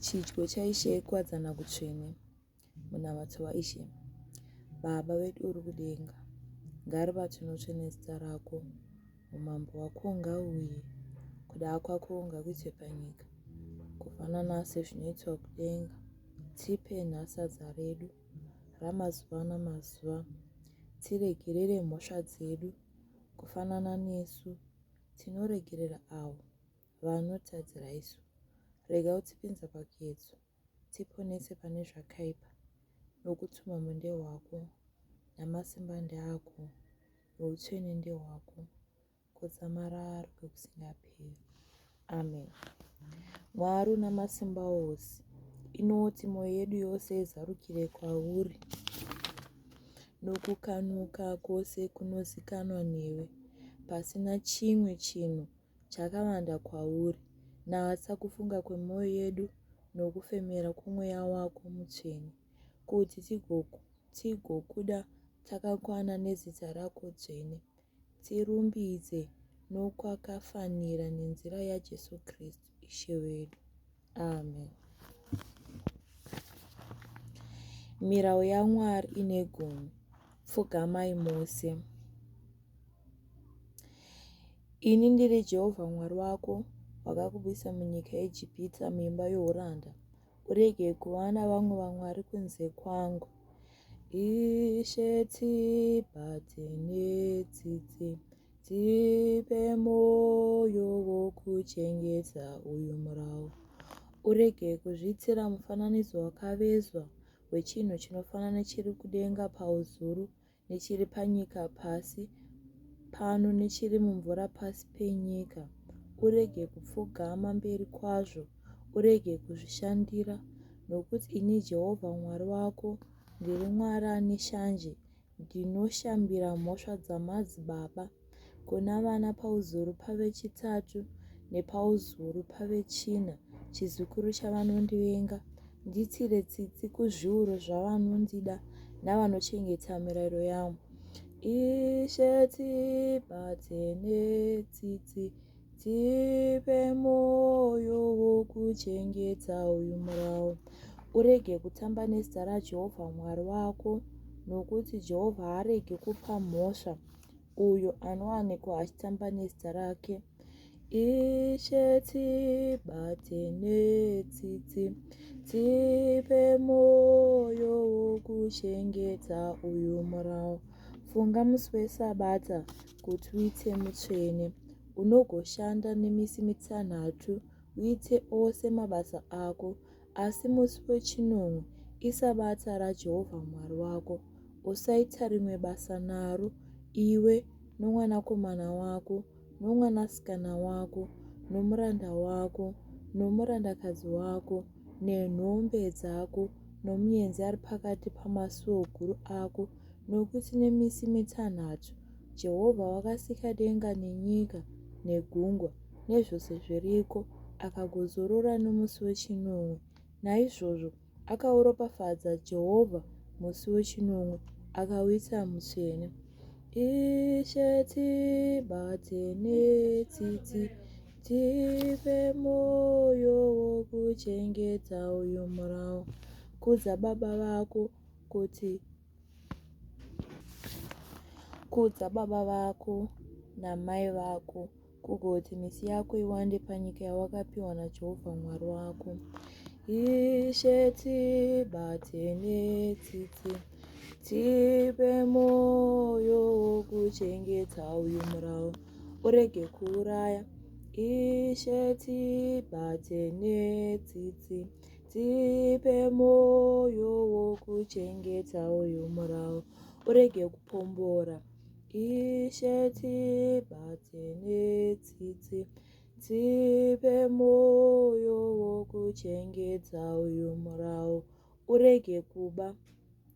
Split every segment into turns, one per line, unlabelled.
Chidyo chaishe kuwadzana kutsvene. Munamato waishe. Baba wedu uri kudenga, ngarivatwe notsvene zita rako. Umambo wako ngauye, kuda kwako ngakuitwe panyika, kufanana sezvinoitwa kudenga. Tipe nhasi sadza redu ramazuva namazuva. Tiregerere mhosva dzedu, kufanana nesu tinoregerera avo vanotadzira isu. Rega kutipinza pakedzo, tiponese pane zvakaipa, nokutuma munde wako, namasimba ndeako, noutsvene ndehwako, kudzamarara kwekusingaperi. Amen. Mwari una masimba ose, inoti mwoyo yedu yose izarukire kwauri, nokukanuka kwose kunozikanwa newe, pasina chimwe chinhu chakavanda kwauri. Natsa kufunga kwemwoyo yedu nokufemera kwomweya wako mutsvene, kuti tigokuda takakwana nezita rako dzvene. Tirumbidze nokwakafanira nenzira yaJesu Kristu Ishe wedu. Amen. Mirau yaMwari ine gumi. Pfugamai mose. Ini ndiri Jehovha Mwari wako, wakakubvisa munyika yeIjipita, muimba youranda. Urege kuva navamwe vamwari kunze kwangu. Ishe tibate netsitsi, tipe mwoyo wokuchengeta uyu murau. Urege kuzvitsira mufananidzo wakavezwa wechinhu chinofanana nechiri kudenga pauzuru, nechiri panyika pasi pano, nechiri mumvura pasi penyika. Urege kupfugama mberi kwazvo, urege kuzvishandira, nokuti ini Jehovha Mwari wako ndiri Mwari ane shanje, ndinoshambira mhosva dzamadzibaba kuna vana pauzuru pavechitatu nepauzuru pavechina, chizukuru chavanondivenga. Nditsire tsitsi kuzviuru zvavanondida navanochengeta mirayiro yangu. Ishe tibate netsitsi, tipe mwoyo wokuchengeta uyu murau. Urege kutamba nezita raJehovha Mwari wako, nokuti Jehovha haarege kupa mhosva uyo anowanikwa achitamba nezita rake. Ishe tibate netsitsi, tipe mwoyo wokuchengeta uyu murau. Funga musi weSabata kuti uite mutsvene, unogoshanda nemisi mitanhatu, uite ose mabasa ako. Asi musi wechinomwe iSabata raJehovha Mwari wako. Usaita rimwe basa naro, iwe nomwanakomana wako, nomwanasikana wako, nomuranda wako, nomurandakadzi wako, nenhombe dzako, nomuenzi ari pakati pamasuo guru ako. Nokuti nemisi mitanhatu Jehovha wakasika denga nenyika negungwa nezvose zviriko, akagozorora nomusi wechinomwe. Naizvozvo akauropafadza Jehovha musi wechinomwe, akauita mutsvene. Ishe tibate netsitsi, tipe mwoyo wokuchengeta uyu murau. Kudza baba vako namai vako, kugoti misi yako iwande panyika yawakapiwa naJehovha Mwari wako. Ishe tibate netsitsi, tipe mwoyo wokuchengeta uyu murau. Urege kuuraya. Ishe tibate netsitsi, tipe mwoyo wokuchengeta uyu murau. Urege kupombora. Ishe tibate netsitsi, tipe mwoyo wokuchengeta uyu murau. Urege kuba.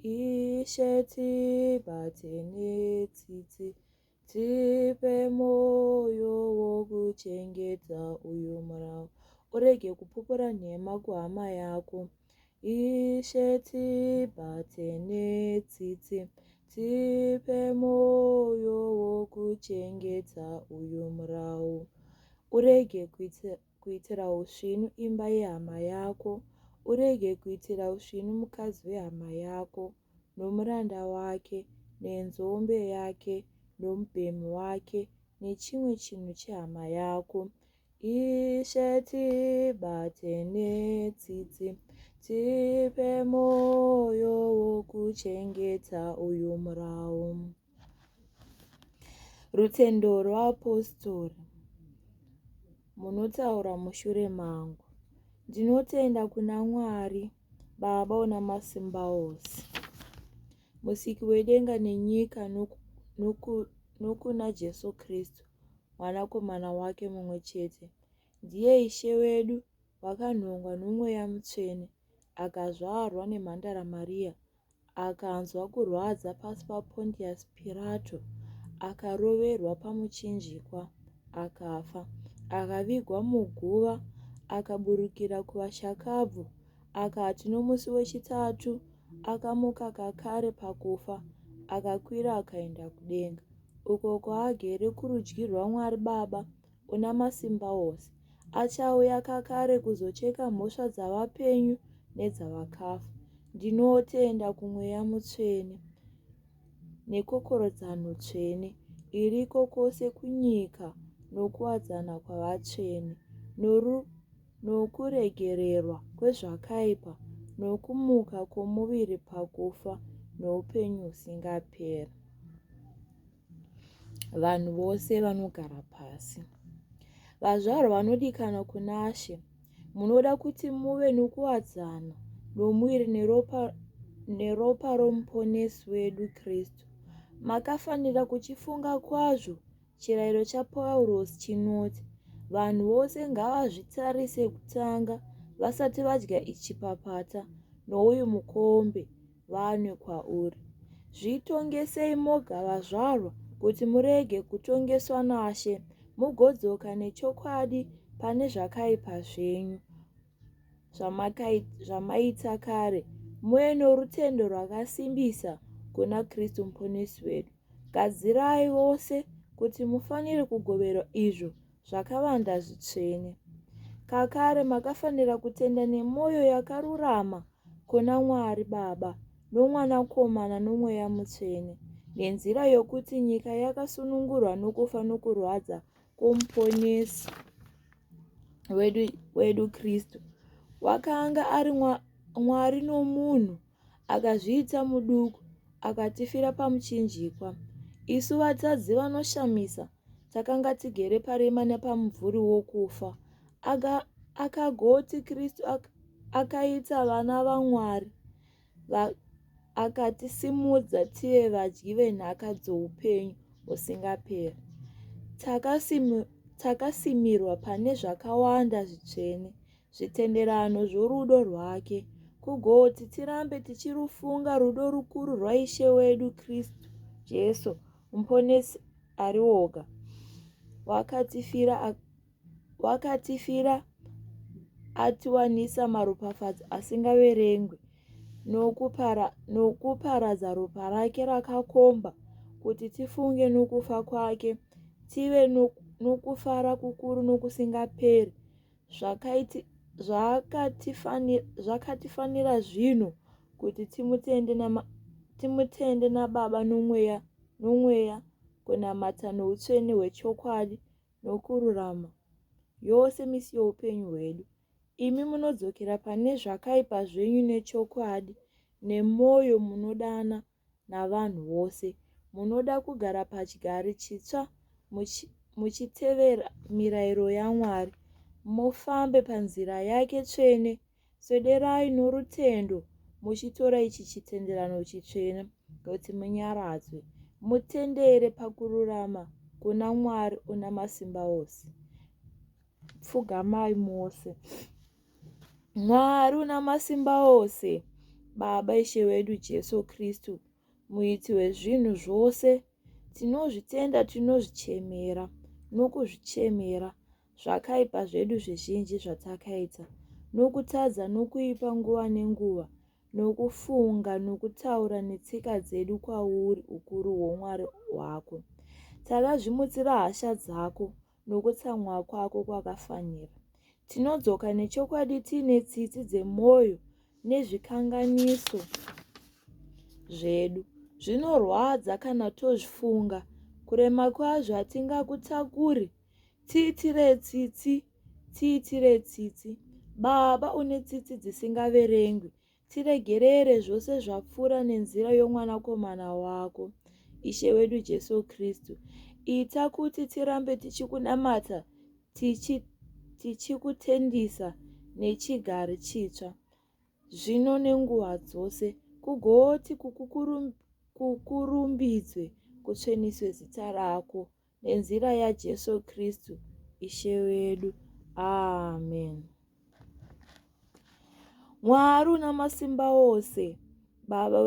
Ishe tibate netsitsi, tipe mwoyo wokuchengeta uyu murau. Urege kupupura nhema kuhama yako. Ishe tibate netsitsi, tipe mwoyo wokuchengeta uyu murau. Urege kuitira usvinu imba yehama yako, urege kuitira usvinu mukadzi wehama yako, nomuranda wake, nenzombe yake, nomubhemi wake, nechimwe chinhu chehama yako. Ishe tibate netsitsi, tipe mwoyo wokuchengeta uyu murau. Rutendo rwaApostori. Munotaura mushure mangu. Ndinotenda kuna Mwari, Baba una masimba ose, musiki wedenga nenyika, nokuna Jesu Kristu, mwanakomana wake mumwe chete. Ndiye Ishe wedu, wakanhongwa noMweya Mutsvene, akazvarwa nemhandara Maria, akanzwa kurwadza pasi paPontius Pirato, akaroverwa pamuchinjikwa, akafa, akavigwa muguva, akaburukira kuvashakabvu, akati nomusi wechitatu akamuka kakare pakufa, akakwira akaenda kudenga, uko kwaagere kurudyi rwaMwari Baba una masimba ose. Achauya kakare kuzocheka mhosva dzavapenyu nedzavakafa. Ndinotenda kuMweya Mutsvene, nekokorodzano tsvene iriko kwose kunyika, nokuwadzana kwavatsvene, nokuregererwa kwezvakaipa, nokumuka kwomuviri pakufa, noupenyu husingaperi. Vanhu vose vanogara pasi. Vazvarwa vanodikanwa kuna She, munoda kuti muve nokuwadzana nomuviri neropa romuponesi wedu Kristu. Makafanira kuchifunga kwazvo chirayiro chaPaurosi chinoti, vanhu vose ngavazvitarise kutanga vasati vadya ichipapata nouyu mukombe vanwe kwauri. Zvitongesei moga vazvarwa, kuti murege kutongeswa naShe, mugodzoka nechokwadi pane zvakaipa zvenyu zvamaita kare, muye norutendo rwakasimbisa kuna Kristu muponesi wedu. Gadzirai vose kuti mufanire kugoverwa izvo zvakavanda zvitsvene. Kakare makafanira kutenda nemwoyo yakarurama kuna Mwari Baba, noMwanakomana noMweya Mutsvene, nenzira yokuti nyika yakasunungurwa nokufa nokurwadza kwomuponesi wedu Kristu. Wakanga ari Mwari nomunhu, akazviita muduku, akatifira pamuchinjikwa. Isu vatadzi vanoshamisa takanga tigere parima nepamumvuri wokufa, akagoti Kristu akaita vana vaMwari, akatisimudza tive vadyi venhaka dzoupenyu husingaperi. Takasimirwa pane zvakawanda zvitsvene, zvitenderano zvorudo rwake, kugoti tirambe tichirufunga rudo rukuru rwaIshe wedu Kristu Jesu, muponesi ari woga. Wakatifira atiwanisa maropafadzo asingaverengwi, nokuparadza ropa rake rakakomba, kuti tifunge nokufa kwake, tive nokufara kukuru nokusingaperi. Zvakatifanira zvino kuti timutende naBaba nomweya, kunamata noutsvene hwechokwadi nokururama yose misi youpenyu hwedu. Imi munodzokera pane zvakaipa zvenyu nechokwadi, nemwoyo munodana navanhu vose, munoda kugara pachigare chitsva, muchitevera mirayiro yaMwari, mufambe panzira yake tsvene. Swederai norutendo, muchitora ichi chitenderano chitsvene, kuti munyaradzwe, mutendere pakururama kuna Mwari una masimba ose. Pfugamai mose. Mwari una masimba ose, Baba Ishe wedu Jesu Kristu, muiti wezvinhu zvose, tinozvitenda, tinozvichemera nokuzvichemera zvakaipa zvedu zvizhinji zvatakaita, nokutadza nokuipa nguva nenguva, nokufunga nokutaura netsika dzedu kwauri ukuru hwomwari hwako. Takazvimutsira hasha dzako nokutsamwa kwako kwakafanira. Tinodzoka nechokwadi tiine tsitsi dzemwoyo nezvikanganiso zvedu. Zvinorwadza kana tozvifunga. Kurema kwazvo hatingakutakuri. Tiitire tsitsi, tiitire tsitsi. Baba une tsitsi dzisingaverengwi, tiregerere zvose zvapfuura nenzira yomwanakomana wako, Ishe wedu Jesu Kristu. Ita kuti tirambe tichikunamata, tichikutendisa nechigare chitsva, zvino nenguva dzose, kugoti kukurumbidzwe, kutsveniswe zita rako, nenzira yaJesu Kristu, Ishe wedu. Amen. Mwari una masimba ose, Baba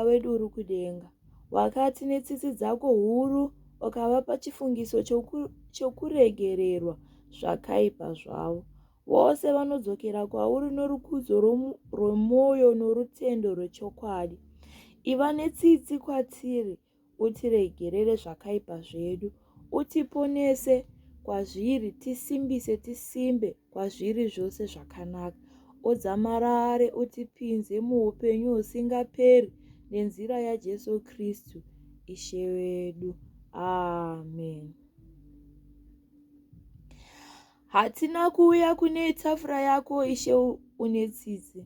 wedu uri kudenga, wakati netsitsi dzako huru ukavapa chifungiso chokuregererwa zvakaipa zvavo. Vose vanodzokera kwauri norukudzo rwemwoyo norutendo rwechokwadi. Iva netsitsi kwatiri, utiregerere zvakaipa zvedu, utiponese kwazviri, tisimbise tisimbe kwazviri zvose zvakanaka. Udzamarare utipinze muupenyu husingaperi nenzira yaJesu Kristu, Ishe wedu. Amen. Hatina kuuya kune tafura yako, Ishe une tsitsi,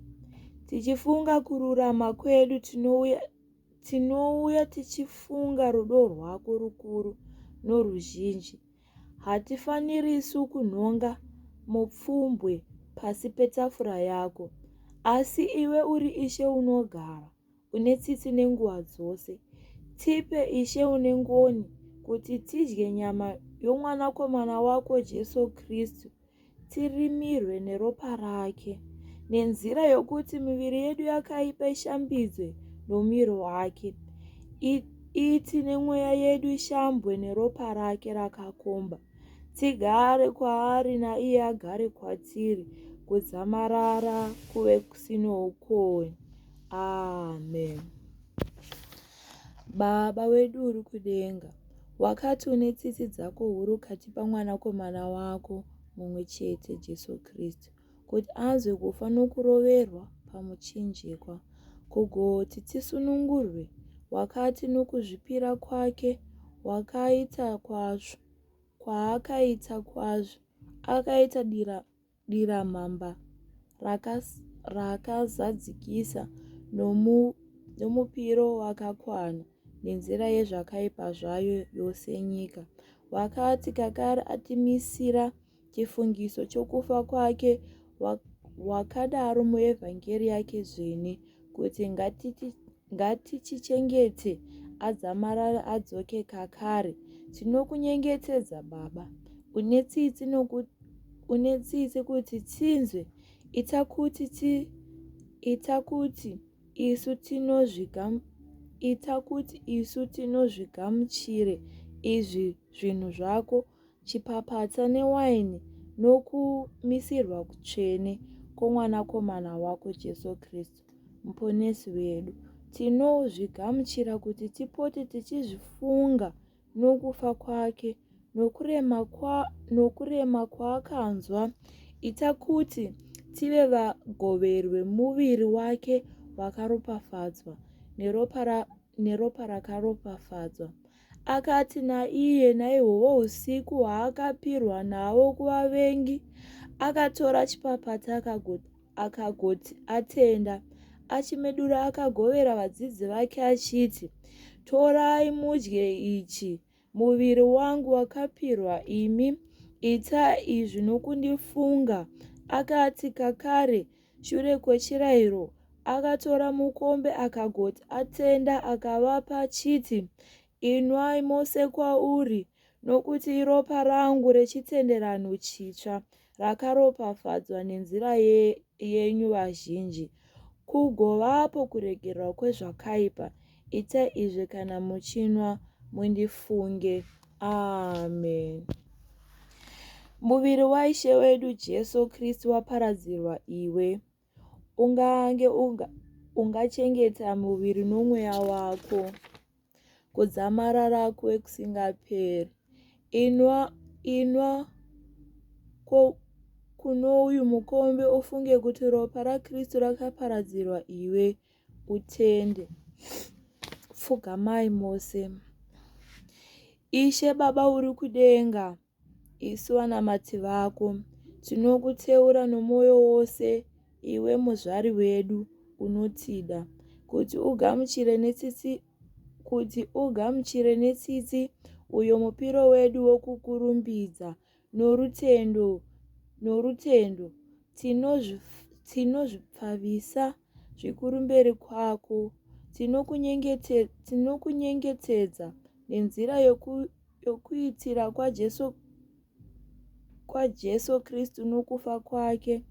tichifunga kururama kwedu. Tinouya tichifunga rudo rwako rukuru noruzhinji. Hatifanirisi kunhonga mupfumbwe pasi petafura yako, asi iwe uri Ishe unogara, une tsitsi nenguva dzose. Tipe, Ishe une ngoni, kuti tidye nyama yomwanakomana wako Jesu Kristu, tirimirwe neropa rake, nenzira yokuti miviri yedu yakaipa ishambidzwe nomiro wake. Iti nemweya yedu ishambwe neropa rake rakakomba. Tigare kwaari naiye agare kwatiri, kudzamarara kuve kusino ukoni. Amen. Baba wedu uri kudenga, wakati une tsitsi dzako huru katipa mwanakomana wako mumwe chete, Jesu Kristu, kuti anzwe kufa nokuroverwa pamuchinjikwa, kugoti tisunungurwe. Wakati nokuzvipira kwake kwaakaita kwazvo, akaita diramamba rakazadzikisa nomupiro wakakwana, nenzira yezvakaipa zvayo yose nyika. Wakati kakare atimisira chifungiso chokufa kwake, wakadaro muevhangeri yake zvene, kuti ngatichichengete adzamarara adzoke kakare. Tinokunyengetedza Baba, une tsitsi kuti tinzwe. Ita kuti isu tinozvigamuchire izvi zvinhu zvako, chipapatsa newaini, nokumisirwa kutsvene kwomwanakomana wako Jesu Kristu, muponesi wedu. Tinozvigamuchira kuti tipote tichizvifunga nokufa kwake, nokurema kwaakanzwa. Ita kuti tive vagoveri vemuviri wake wakaropafadzwa, neropa rakaropafadzwa. Akati naiye naihwohwo usiku hwaakapirwa nahwo kuvavengi, akatora chipapata akagoti atenda, achimedura akagovera vadzidzi vake achiti, torai mudye, ichi muviri wangu wakapirwa imi, ita izvi nokundifunga. Akati kakare, shure kwechirariro, akatora mukombe akagoti atenda akavapa achiti, inwai mose kwauri, nokuti iropa rangu rechitenderano chitsva, rakaropafadzwa nenzira yenyu vazhinji. Kugovapo kuregerwa kwezvakaipa. Ita izvi kana muchinwa, mundifunge. Amen. Muviri waIshe wedu Jesu Kristu waparadzirwa iwe, ungachengeta muviri nomweya wako, kudzamarara kwekusingaperi. Inwa kuno uyu mukombe ufunge kuti ropa raKristu rakaparadzirwa iwe utende. Pfugamai mose. Ishe Baba uri kudenga, isu vanamati vako tinokuteura nomwoyo wose, iwe muzvari wedu unotida, kuti ugamuchire netsitsi uyo mupiro wedu wokukurumbidza norutendo tinozvipfavisa zvikuru mberi kwako. Tinokunyengetedza nenzira yokuitira kwaJesu Kristu nokufa kwake,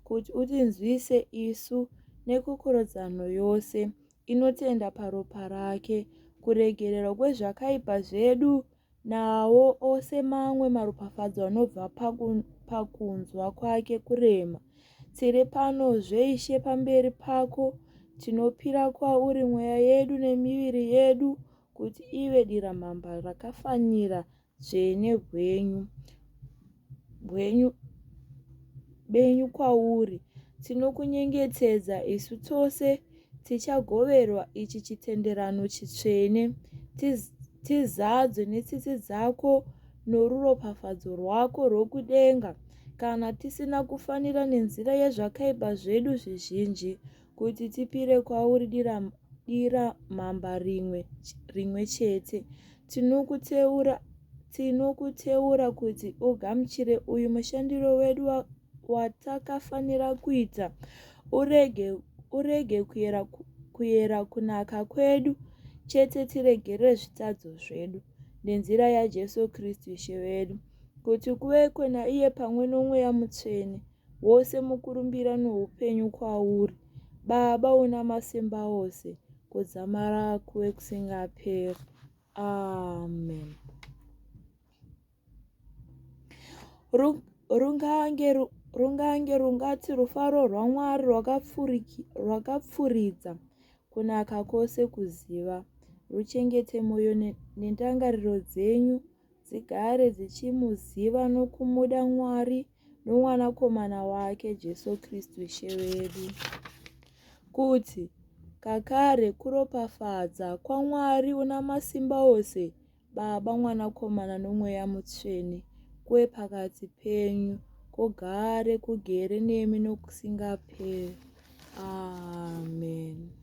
kuti utinzwise isu nekukorodzano yose inotenda paropa rake, kuregererwa kwezvakaipa zvedu, nawo ose mamwe maropafadzo anobva pakunzwa kwake kurema. Tiri panozve Ishe pamberi pako, tinopira kwauri mweya yedu nemiviri yedu, kuti ive diramamba rakafanira dzvene benyu kwauri. Tinokunyengetedza isu tose tichagoverwa ichi chitenderano chitsvene, tizadzwe netsitsi dzako noruropafadzo rwako rwokudenga, kana tisina kufanira nenzira yezvakaipa zvedu zvizhinji, kuti tipire kwauri dira mamba rimwe chete. Tinokuteura kuti ugamuchire uyu mushandiro wedu watakafanira kuita, urege kuyera kunaka kwedu chete, tiregerere zvitadzo zvedu, nenzira yaJesu Kristu Ishe wedu, kuti kuvekwe naiye pamwe nomweya mutsvene, wose mukurumbira noupenyu kwauri, Baba una masimba ose, kudzamara kuve kusingaperi. Amen. Rungange rungati rufaro rwaMwari rwakapfuridza kunaka kwose kuziva, ruchengete mwoyo nendangariro dzenyu dzigare dzichimuziva nokumuda Mwari nomwanakomana wake Jesu Kristu Ishe wedu, kuti kakare kuropafadza kwaMwari una masimba ose, Baba, Mwanakomana nomweya mutsvene, kuve pakati penyu, kugare kugere nemi nokusingaperi. Amen.